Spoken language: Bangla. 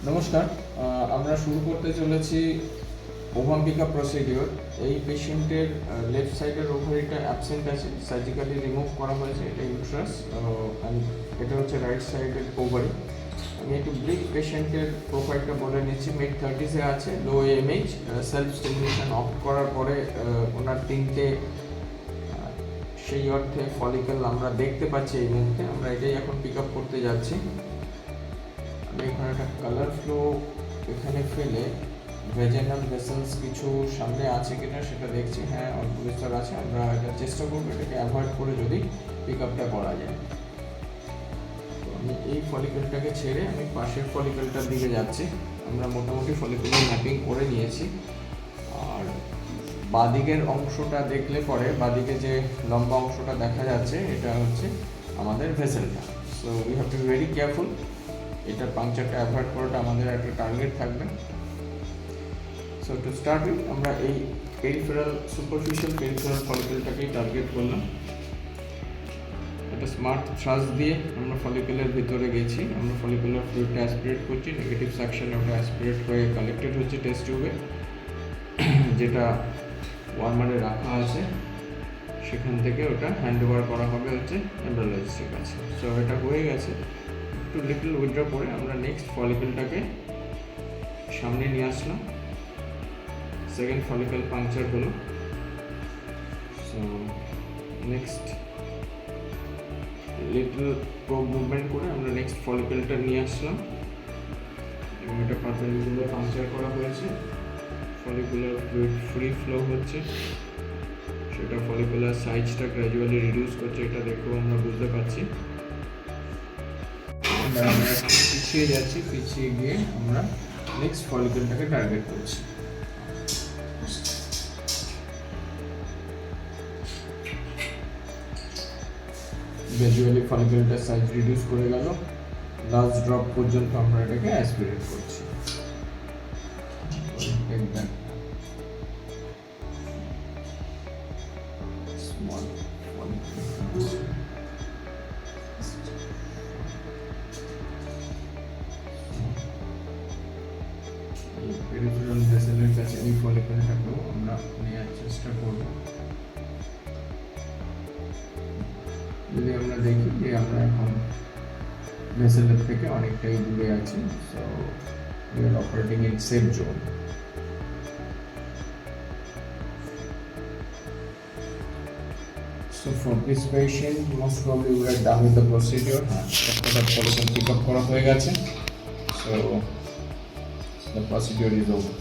নমস্কার, আমরা শুরু করতে চলেছি ওভাম পিকআপ প্রসিডিওর। এই পেশেন্টের লেফট সাইডের ওভারিটা অ্যাবসেন্ট আছে, সার্জিক্যালি রিমুভ করা হয়েছে। এটা ইউট্রাস, এটা হচ্ছে রাইট সাইডের ওভারি। আমি একটু ব্রিফ পেশেন্টের প্রোফাইলটা বলে নিচ্ছি। মিড 30s-এ আছে, লো এমএইচ, সেলফ স্টিমুলেশন অফ করার পরে ওনার তিনটে সেই অর্থে ফলিকল আমরা দেখতে পাচ্ছি এই মুহূর্তে। আমরা এটাই এখন পিক আপ করতে যাচ্ছি। আমি এখানে একটা কালার ফ্লো এখানে ফেলে ভেজেনাল ভেসেলস কিছু সামনে আছে কিনা সেটা দেখছি। হ্যাঁ, অল্প বিস্তর আছে। আমরা এটা চেষ্টা করবো এটাকে অ্যাভয়েড করে যদি পিক আপটা করা যায়। তো আমি এই ফলিকলটাকে ছেড়ে আমি পাশের ফলিকলটার দিকে যাচ্ছি। আমরা মোটামুটি ফলিকুলার ম্যাপিং করে নিয়েছি। আর বাদিকের অংশটা দেখলে পরে বাদিকে যে লম্বা অংশটা দেখা যাচ্ছে এটা হচ্ছে আমাদের ভেসেলটা। So we have to be very careful. এটা পাংচারটা অ্যাভয়েড করাটা আমাদের একটা টার্গেট থাকবে। সো টু স্টার্ট উইথ আমরা এই সুপারফিশিয়াল পেরিফেরাল ফলিকলটাকেই টার্গেট করলাম। একটা স্মার্ট থ্রাস্ট দিয়ে আমরা ফলিকুলার ভিতরে গেছি। আমরা ফলিকুলার ফ্লুইডটা অ্যাসপিরেট করছি। নেগেটিভ সেকশনে ওটা অ্যাসপিরেট হয়ে কালেক্টেড হচ্ছে টেস্ট টিউবে, যেটা ওয়ার্মারে রাখা আছে। সেখান থেকে ওটা হ্যান্ড ওভার করা হবে হচ্ছে এন্ডোলজিস্টের কাছে। সো এটা হয়ে গেছে। একটু লিটল উইথড্র করে আমরা নেক্সট ফলিকলটাকে সামনে নিয়ে আসলাম। সেকেন্ড ফলিকল পাংচার হলো। So next little probe movement করে আমরা নেক্সট ফলিকলটা নিয়ে আসলাম এবং এটা পারপেন্ডিকুলার পাংচার করা হয়েছে। ফলিকুলার ফ্লুইড ফ্রি ফ্লো হচ্ছে, সেটা ফলিকুলার সাইজটা গ্র্যাজুয়ালি রিডিউস করছে। এটা দেখেও আমরা বুঝতে পারছি। আমরা পিছিয়ে যাচ্ছি, পিছিয়ে গিয়ে আমরা নেক্সট ফলিকলটাকে টার্গেট করছি। গ্র্যাজুয়ালি ফলিকলটার সাইজ রিডিউস করে গেল। লাস্ট ড্রপ পর্যন্ত আমরা এটাকে অ্যাসপিরেট করছি। পেরিফেরাল ভেসেলের কাছে এই ফলিকলটাকেও আমরা নেওয়ার চেষ্টা করব। যদি আমরা দেখি যে আমরা এখন ভেসেলের থেকে অনেকটাই দূরে আছি, so we are operating in safe zone. So for this patient, most probably we are done with the procedure. একটা ফলিকল পিক আপ করা হয়ে গেছে। So the procedure is over.